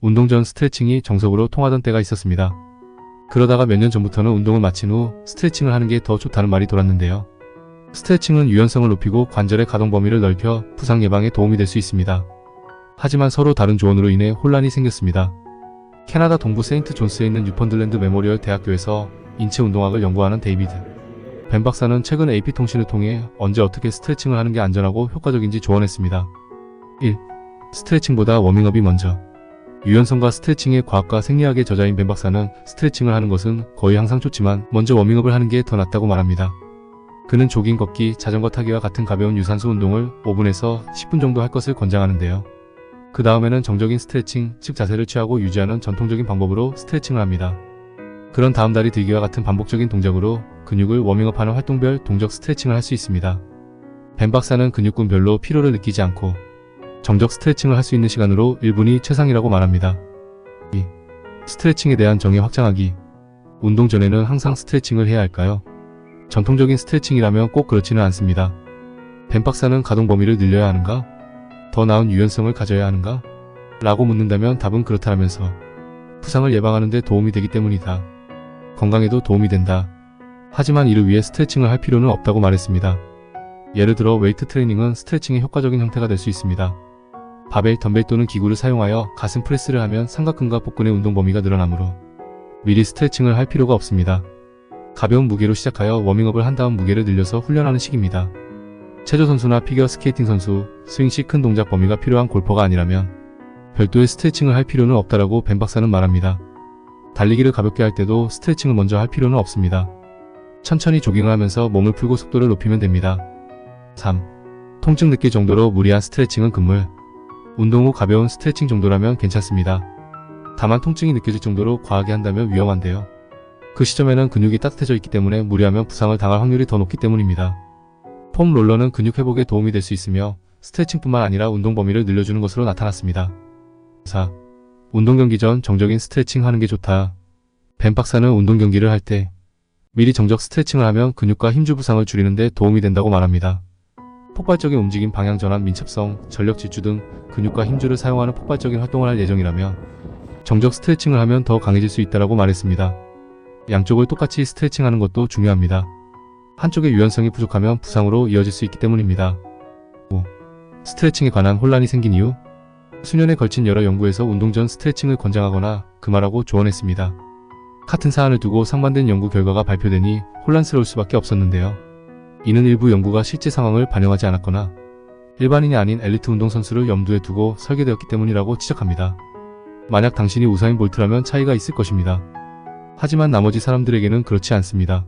운동 전 스트레칭이 정석으로 통하던 때가 있었습니다. 그러다가 몇 년 전부터는 운동을 마친 후 스트레칭을 하는 게 더 좋다는 말이 돌았는데요. 스트레칭은 유연성을 높이고 관절의 가동 범위를 넓혀 부상 예방에 도움이 될 수 있습니다. 하지만 서로 다른 조언으로 인해 혼란이 생겼습니다. 캐나다 동부 세인트 존스에 있는 뉴펀들랜드 메모리얼 대학교에서 인체 운동학을 연구하는 데이비드 벤 박사는 최근 AP통신을 통해 언제 어떻게 스트레칭을 하는 게 안전하고 효과적인지 조언했습니다. 1. 스트레칭보다 워밍업이 먼저. 유연성과 스트레칭의 과학과 생리학의 저자인 벤 박사는 스트레칭을 하는 것은 거의 항상 좋지만 먼저 워밍업을 하는 게 더 낫다고 말합니다. 그는 조깅, 걷기, 자전거 타기와 같은 가벼운 유산소 운동을 5분에서 10분 정도 할 것을 권장하는데요. 그 다음에는 정적인 스트레칭, 즉 자세를 취하고 유지하는 전통적인 방법으로 스트레칭을 합니다. 그런 다음 다리 들기와 같은 반복적인 동작으로 근육을 워밍업하는 활동별 동적 스트레칭을 할 수 있습니다. 벤 박사는 근육군별로 피로를 느끼지 않고 정적 스트레칭을 할 수 있는 시간으로 1분이 최상이라고 말합니다. 2. 스트레칭에 대한 정의 확장하기. 운동 전에는 항상 스트레칭을 해야 할까요? 전통적인 스트레칭이라면 꼭 그렇지는 않습니다. 벤 박사는 가동 범위를 늘려야 하는가? 더 나은 유연성을 가져야 하는가? 라고 묻는다면 답은 그렇다면서 부상을 예방하는 데 도움이 되기 때문이다. 건강에도 도움이 된다. 하지만 이를 위해 스트레칭을 할 필요는 없다고 말했습니다. 예를 들어 웨이트 트레이닝은 스트레칭의 효과적인 형태가 될 수 있습니다. 바벨, 덤벨 또는 기구를 사용하여 가슴 프레스를 하면 삼각근과 복근의 운동 범위가 늘어나므로 미리 스트레칭을 할 필요가 없습니다. 가벼운 무게로 시작하여 워밍업을 한 다음 무게를 늘려서 훈련하는 식입니다. 체조선수나 피겨스케이팅 선수, 스윙 시 큰 동작 범위가 필요한 골퍼가 아니라면 별도의 스트레칭을 할 필요는 없다라고 벤 박사는 말합니다. 달리기를 가볍게 할 때도 스트레칭을 먼저 할 필요는 없습니다. 천천히 조깅을 하면서 몸을 풀고 속도를 높이면 됩니다. 3. 통증 느낄 정도로 무리한 스트레칭은 금물. 운동 후 가벼운 스트레칭 정도라면 괜찮습니다. 다만 통증이 느껴질 정도로 과하게 한다면 위험한데요. 그 시점에는 근육이 따뜻해져 있기 때문에 무리하면 부상을 당할 확률이 더 높기 때문입니다. 폼 롤러는 근육 회복에 도움이 될 수 있으며 스트레칭뿐만 아니라 운동 범위를 늘려주는 것으로 나타났습니다. 4. 운동 경기 전 정적인 스트레칭 하는 게 좋다. 벤 박사는 운동 경기를 할 때 미리 정적 스트레칭을 하면 근육과 힘줄 부상을 줄이는 데 도움이 된다고 말합니다. 폭발적인 움직임, 방향 전환, 민첩성, 전력 질주 등 근육과 힘줄을 사용하는 폭발적인 활동을 할 예정이라면 정적 스트레칭을 하면 더 강해질 수 있다고 말했습니다. 양쪽을 똑같이 스트레칭하는 것도 중요합니다. 한쪽의 유연성이 부족하면 부상으로 이어질 수 있기 때문입니다. 5. 스트레칭에 관한 혼란이 생긴 이유. 수년에 걸친 여러 연구에서 운동 전 스트레칭을 권장하거나 금하라고 조언했습니다. 같은 사안을 두고 상반된 연구 결과가 발표되니 혼란스러울 수밖에 없었는데요. 이는 일부 연구가 실제 상황을 반영하지 않았거나 일반인이 아닌 엘리트 운동선수를 염두에 두고 설계되었기 때문이라고 지적합니다. 만약 당신이 우사인 볼트라면 차이가 있을 것입니다. 하지만 나머지 사람들에게는 그렇지 않습니다.